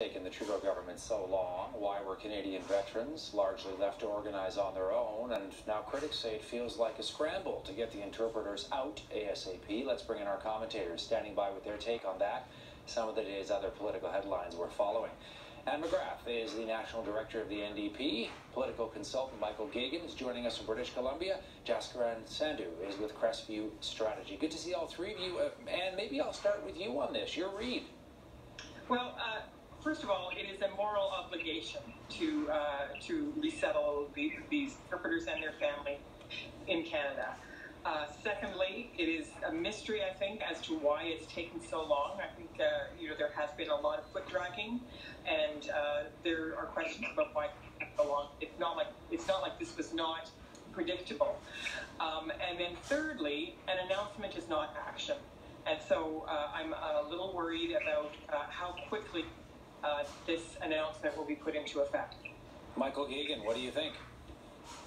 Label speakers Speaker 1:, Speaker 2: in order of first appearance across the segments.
Speaker 1: Taken the Trudeau government so long? Why were Canadian veterans largely left to organize on their own? And now critics say it feels like a scramble to get the interpreters out ASAP. Let's bring in our commentators standing by with their take on that. Some of the day's other political headlines we're following. Anne McGrath is the National Director of the NDP. Political consultant Michael Geoghegan is joining us from British Columbia. Jaskaran Sandhu is with Crestview Strategy. Good to see all three of you. Anne, maybe I'll start with you on this. Your read.
Speaker 2: Well, first of all, it is a moral obligation to resettle these interpreters and their family in Canada. Secondly, it is a mystery, I think, as to why it's taken so long. I think there has been a lot of foot dragging, and there are questions about why it took so long. It's not like this was not predictable. And then thirdly, an announcement is not action. And so I'm a little worried about how quickly this announcement will be put into effect.
Speaker 1: Michael Geoghegan, what do you think?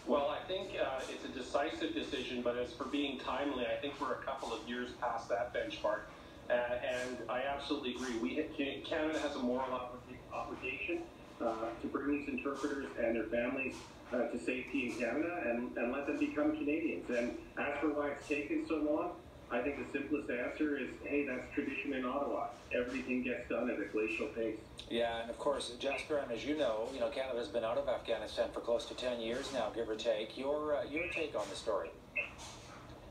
Speaker 3: Well, I think it's a decisive decision, but as for being timely, I think we're a couple of years past that benchmark. And I absolutely agree. Canada has a moral obligation to bring these interpreters and their families to safety in Canada and let them become Canadians. And as for why it's taken so long, I think the simplest answer is, hey, that's tradition in Ottawa. Everything gets done at a glacial pace.
Speaker 1: Yeah, and of course, Jaskaran, as you know, Canada's been out of Afghanistan for close to 10 years now, give or take. Your take on the story?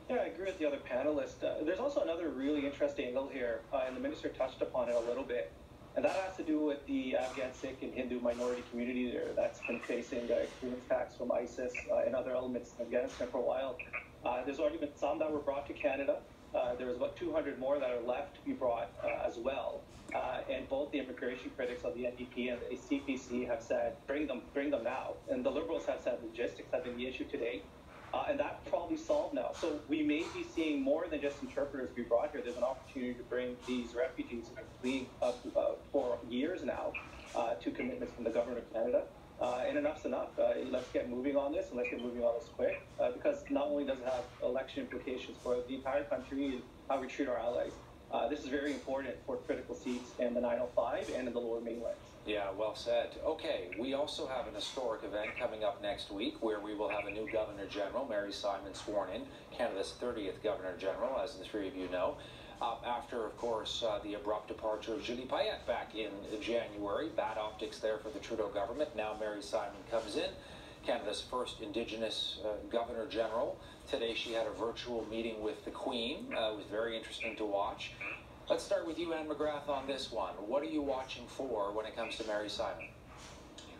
Speaker 4: Yeah, I agree with the other panelists. There's also another really interesting angle here, and the minister touched upon it a little bit, and that has to do with the Afghan Sikh and Hindu minority community there that's been facing extreme attacks from ISIS and other elements in Afghanistan for a while. There's already been some that were brought to Canada. There's about 200 more that are left to be brought as well. And both the immigration critics of the NDP and the CPC have said, bring them now. And the Liberals have said logistics have been the issue today. And that's probably solved now. So we may be seeing more than just interpreters be brought here. There's an opportunity to bring these refugees who have been fleeing for years now to commitments from the government of Canada. And enough's enough. Let's get moving on this, and let's get moving on this quick, because not only does it have election implications for the entire country and how we treat our allies, this is very important for critical seats in the 905 and in the Lower Mainland.
Speaker 1: Yeah, well said. Okay, we also have an historic event coming up next week where we will have a new Governor General, Mary Simon, sworn in, Canada's 30th Governor General, as the three of you know. After, of course, the abrupt departure of Julie Payette back in January. Bad optics there for the Trudeau government. Now Mary Simon comes in, Canada's first Indigenous Governor General. Today she had a virtual meeting with the Queen. It was very interesting to watch. Let's start with you, Anne McGrath, on this one. What are you watching for when it comes to Mary Simon?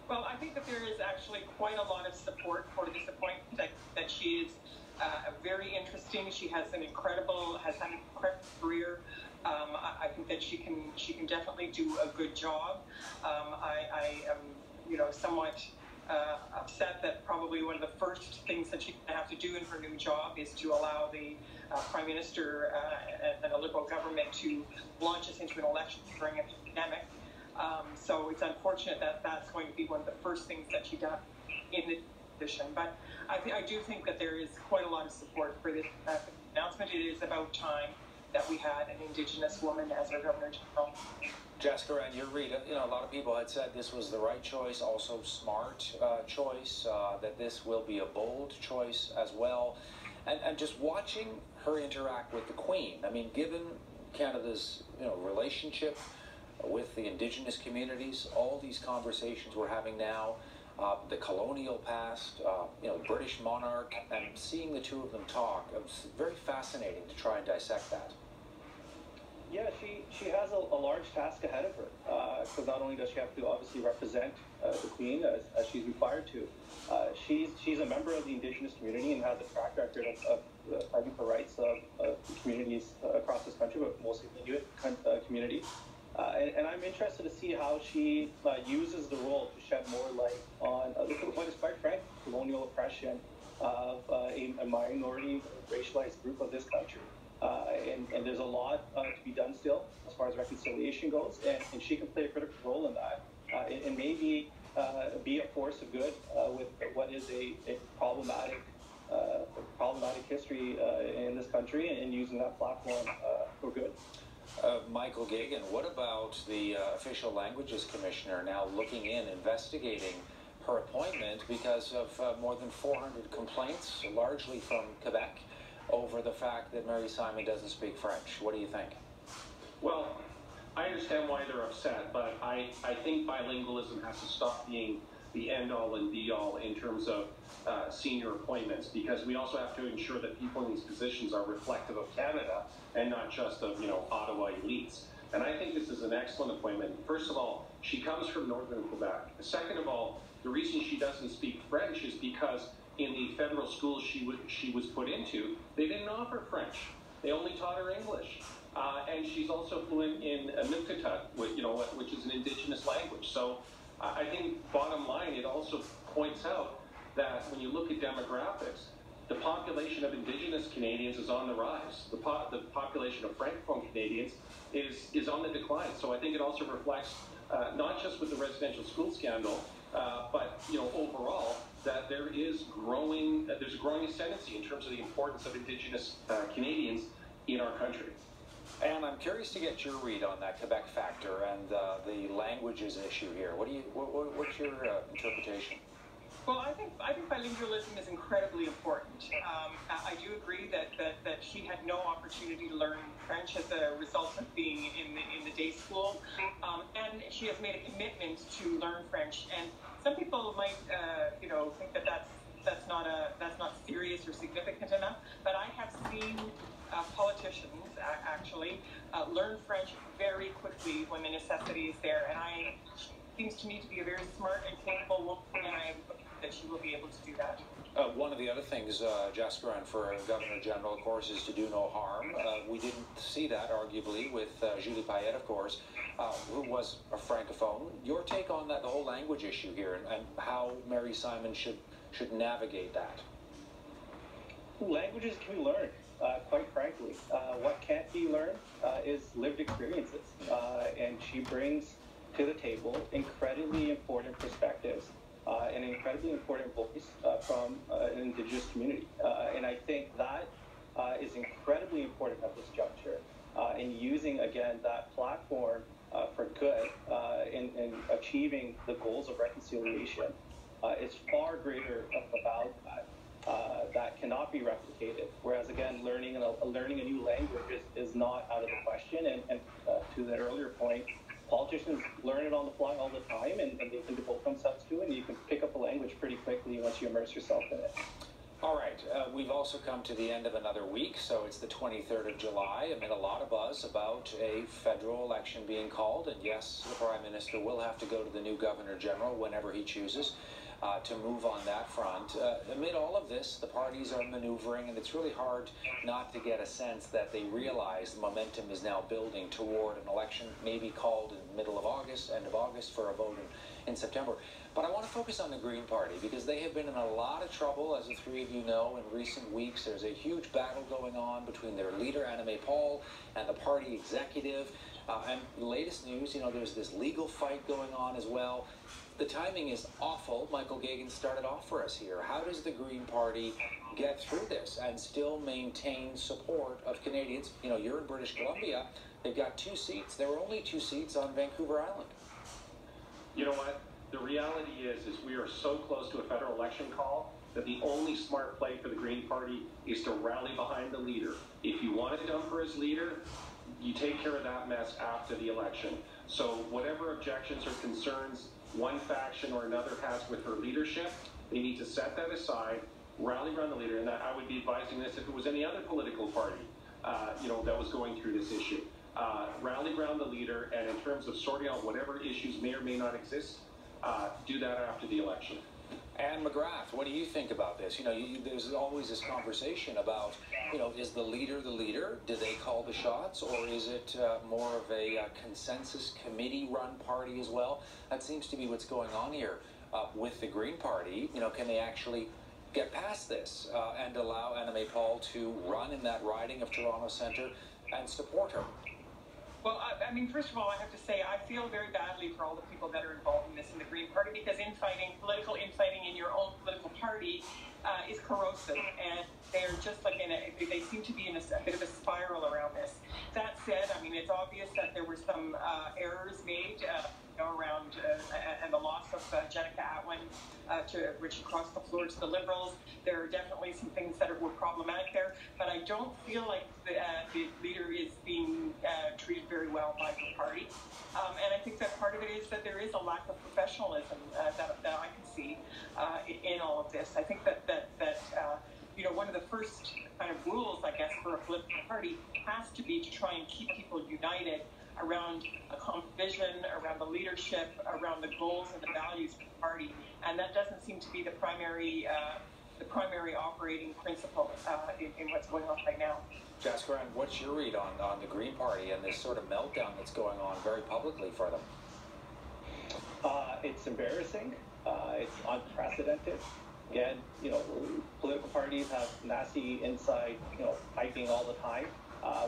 Speaker 2: Well, I think that there is actually quite a lot of support for this appointment, that she is very interesting. She has had an incredible career. I think that she can definitely do a good job. I am, somewhat upset that probably one of the first things that she's going to have to do in her new job is to allow the Prime Minister and a Liberal government to launch us into an election during a pandemic. So it's unfortunate that that's going to be one of the first things that she does in the position. But I do think that there is quite a lot of support for this announcement. It is about time that we had an Indigenous woman as our Governor General.
Speaker 1: Jaskaran, your read. A lot of people had said this was the right choice, also smart choice, that this will be a bold choice as well. And just watching her interact with the Queen, I mean, given Canada's relationship with the Indigenous communities, all these conversations we're having now, the colonial past, British monarch, and seeing the two of them talk, it's very fascinating to try and dissect that.
Speaker 4: Yeah, she has a large task ahead of her, because not only does she have to obviously represent the Queen as she's required to, she's a member of the Indigenous community and has a track record of fighting for rights of communities across this country, but mostly the Inuit community. And I'm interested to see how she uses the role to shed more light on what is, quite frankly, colonial oppression of a minority racialized group of this country. And there's a lot to be done still as far as reconciliation goes, and she can play a critical role in that, and maybe be a force of good with what is a problematic history in this country, and using that platform for good.
Speaker 1: Michael Gagan, what about the official languages commissioner now looking in, investigating her appointment because of more than 400 complaints, largely from Quebec, over the fact that Mary Simon doesn't speak French? What do you think?
Speaker 3: Well, I understand why they're upset, but I think bilingualism has to stop being the end-all and be-all in terms of senior appointments, because we also have to ensure that people in these positions are reflective of Canada and not just of, Ottawa elites. And I think this is an excellent appointment. First of all, she comes from northern Quebec. Second of all, the reason she doesn't speak French is because in the federal schools she was put into, they didn't offer French. They only taught her English. And she's also fluent in Nukatut, which is an indigenous language. So I think, bottom line, it also points out that when you look at demographics, the population of Indigenous Canadians is on the rise. The population of Francophone Canadians is on the decline. So I think it also reflects, not just with the residential school scandal, but overall, that there's a growing ascendancy in terms of the importance of Indigenous Canadians in our country.
Speaker 1: And I'm curious to get your read on that Quebec factor and the languages issue here. What's your interpretation?
Speaker 2: Well, I think bilingualism is incredibly important. I do agree that she had no opportunity to learn French as a result of being in the day school, and she has made a commitment to learn French. And some people might, think that that's not serious or significant enough. But I have seen politicians actually learn French very quickly when the necessity is there, and seems to me to be a very smart and capable woman, and I hope that she will be able to do that.
Speaker 1: One of the other things, Jessica, and for Governor General, of course, is to do no harm. We didn't see that, arguably, with Julie Payette, of course, who was a Francophone. Your take on that, the whole language issue here, and how Mary Simon should navigate that?
Speaker 4: Languages can be learned, quite frankly. What can't be learned is lived experiences. And she brings to the table incredibly important perspectives and an incredibly important voice from an Indigenous community. And I think that is incredibly important at this juncture. In using, again, that platform for good in achieving the goals of reconciliation is far greater of a value that cannot be replicated. Whereas, again, learning a new language is not out of the question. And to that earlier point, politicians learn it on the fly all the time, and they can devote themselves to it, and you can pick up a language pretty quickly once you immerse yourself in it.
Speaker 1: All right, we've also come to the end of another week, so it's the 23rd of July, amid a lot of buzz about a federal election being called, and yes, the Prime Minister will have to go to the new Governor General whenever he chooses to move on that front. Amid all of this, the parties are maneuvering, and it's really hard not to get a sense that they realize the momentum is now building toward an election maybe called in the middle of August, end of August, for a vote in September. But I want to focus on the Green Party, because they have been in a lot of trouble, as the three of you know, in recent weeks. There's a huge battle going on between their leader, Anna May Paul, and the party executive. And the latest news, there's this legal fight going on as well. The timing is awful. Michael Gagan started off for us here. How does the Green Party get through this and still maintain support of Canadians? You're in British Columbia. They've got 2 seats. There were only 2 seats on Vancouver Island.
Speaker 3: You know what? The reality is we are so close to a federal election call that the only smart play for the Green Party is to rally behind the leader. If you want to dump her as leader, you take care of that mess after the election. So whatever objections or concerns one faction or another has with her leadership, they need to set that aside, rally around the leader, and I would be advising this if it was any other political party, that was going through this issue. Rally around the leader, and in terms of sorting out whatever issues may or may not exist, do that after the election.
Speaker 1: Anne McGrath, what do you think about this? There's always this conversation about, is the leader the leader? Do they call the shots? Or is it more of a consensus committee-run party as well? That seems to be what's going on here with the Green Party. Can they actually get past this and allow Anna May Paul to run in that riding of Toronto Centre and support her?
Speaker 2: Well, I mean, first of all, I have to say I feel very badly for all the people that are involved in this in the Green Party, because political infighting in your own political party is corrosive, and they're just like they seem to be in a bit of a spiral around this. That said, I mean, it's obvious that there were some errors made around and the loss of Jenica Atwin, when she crossed the floor to the Liberals. There are definitely some things that were problematic there, but I don't feel like the leader is being treated very well by the party. And I think that part of it is that there is a lack of professionalism that I can see in all of this. I think that one of the first kind of rules, I guess, for a political party has to be to try and keep people united around a common vision, around the leadership, around the goals and the values of the party, and that doesn't seem to be the primary operating principle in what's going on right now.
Speaker 1: Jessica, what's your read on the Green Party and this sort of meltdown that's going on very publicly for them?
Speaker 4: It's embarrassing. It's unprecedented. Again, political parties have nasty inside, piping all the time,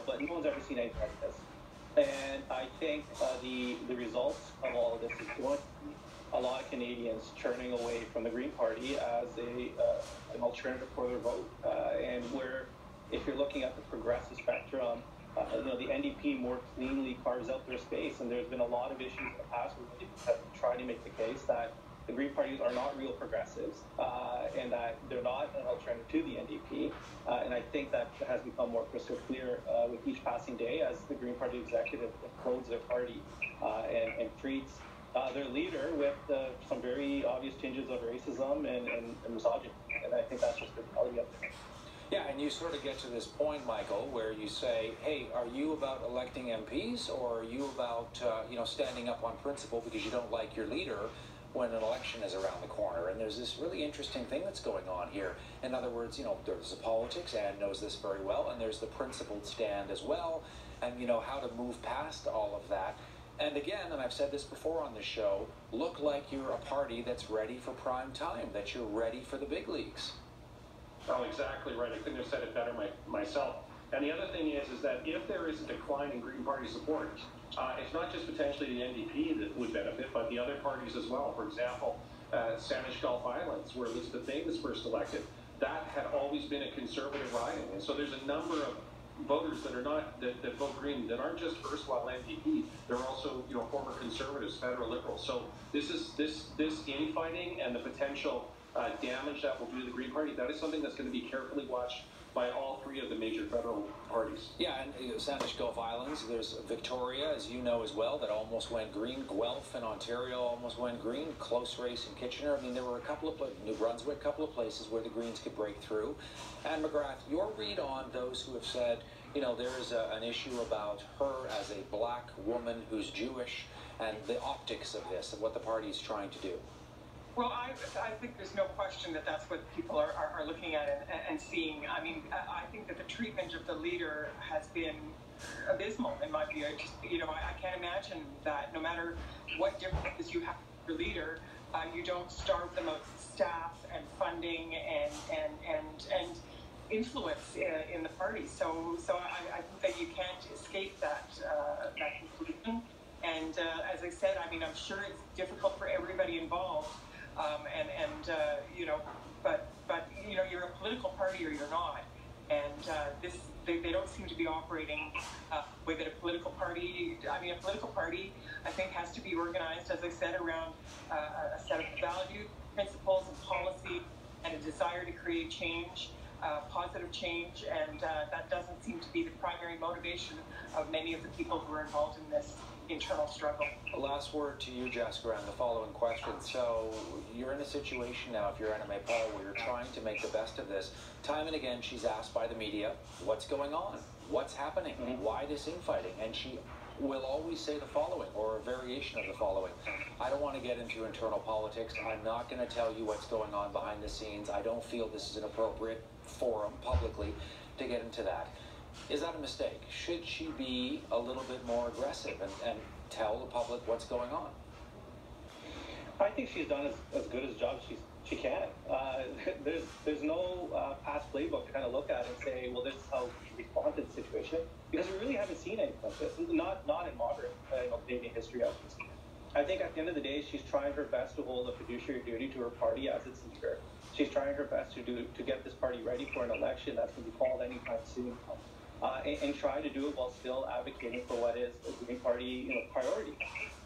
Speaker 4: but no one's ever seen anything like this. And I think the results of all of this is going to be a lot of Canadians turning away from the Green Party as an alternative for their vote. And where, if you're looking at the progressive spectrum, the NDP more cleanly carves out their space. And there's been a lot of issues in the past where people have tried to make the case that the Green parties are not real progressives, and that they're not an alternative to the NDP. And I think that has become more crystal clear with each passing day as the Green Party executive clothes their party and treats their leader with some very obvious tinges of racism and misogyny. And I think that's just the reality of it.
Speaker 1: Yeah, and you sort of get to this point, Michael, where you say, hey, are you about electing MPs, or are you about standing up on principle because you don't like your leader when an election is around the corner? And there's this really interesting thing that's going on here. In other words, there's the politics, Anne knows this very well, and there's the principled stand as well, and how to move past all of that. And again, and I've said this before on this show, look like you're a party that's ready for prime time, that you're ready for the big leagues.
Speaker 3: Oh, exactly right. I couldn't have said it better myself. And the other thing is that if there is a decline in Green Party support, it's not just potentially the NDP that would benefit, but the other parties as well. For example, Sandwich Gulf Islands, where Elizabeth May was first elected, that had always been a conservative riding. And so there's a number of voters that are not that vote Green that aren't just erstwhile NDP. They're also former Conservatives, federal Liberals. So this infighting and the potential damage that will do to the Green Party, that is something that's going to be carefully watched by all three of the major federal parties.
Speaker 1: Yeah, and Sandwich Gulf Islands, there's Victoria, as you know as well, that almost went Green. Guelph in Ontario almost went Green. Close race in Kitchener. I mean, there were a couple of New Brunswick, a couple of places where the Greens could break through. And McGrath, your read on those who have said, there's an issue about her as a black woman who's Jewish, and the optics of this, and what the party is trying to do.
Speaker 2: Well, I think there's no question that that's what people are looking at and seeing. I mean, I think that the treatment of the leader has been abysmal, in my view. I can't imagine that no matter what differences you have with your leader, you don't starve them of staff and funding and influence in the party. So I think that you can't escape that conclusion. And as I said, I mean, I'm sure it's difficult for everybody involved. But you're a political party or you're not, and they don't seem to be operating way that a political party. I mean, a political party, I think, has to be organized, as I said, around a set of values, principles, and policy, and a desire to create change, positive change, and that doesn't seem to be the primary motivation of many of the people who are involved in this internal struggle.
Speaker 1: Last word to you, Jessica, and the following question. So you're in a situation now, if you're Anna May Paul, where you're trying to make the best of this. Time and again, she's asked by the media, what's going on? What's happening? Why this infighting? And she will always say the following, or a variation of the following. I don't want to get into internal politics. I'm not going to tell you what's going on behind the scenes. I don't feel this is an appropriate forum publicly to get into that. Is that a mistake? Should she be a little bit more aggressive and tell the public what's going on?
Speaker 4: I think she's done as good as a job as she can. There's no past playbook to kind of look at and say, well, this is how we should respond to the situation, because we really haven't seen anything like this, not in modern Canadian history at least. I think at the end of the day, she's trying her best to hold a fiduciary duty to her party as its leader. She's trying her best to get this party ready for an election that's going to be called anytime soon, and try to do it while still advocating for what is a Green Party priority.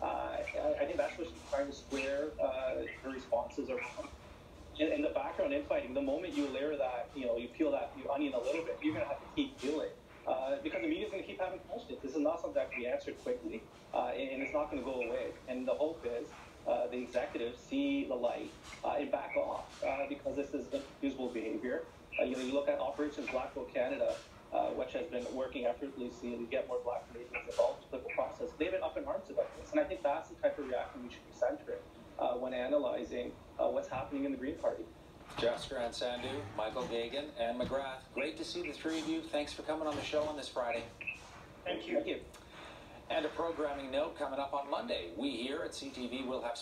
Speaker 4: I think that's what she's trying to square her responses around. In the background infighting, the moment you layer that, you peel that onion a little bit, you're going to have to keep peeling. Because the media is going to keep having questions. This is not something that can be answered quickly, and it's not going to go away. And the hope is the executives see the light and back off, because this is inexcusable behavior. You look at Operations Black Vote Canada, which has been working effortlessly to get more Black Canadians involved in the political process. They've been up in arms about this, and I think that's the type of reaction we should be centering when analyzing what's happening in the Green Party.
Speaker 1: Jessica and Sandhu, Michael Gagan, and McGrath, great to see the three of you. Thanks for coming on the show on this Friday.
Speaker 2: Thank you.
Speaker 4: Thank you.
Speaker 1: And a programming note coming up on Monday. We here at CTV will have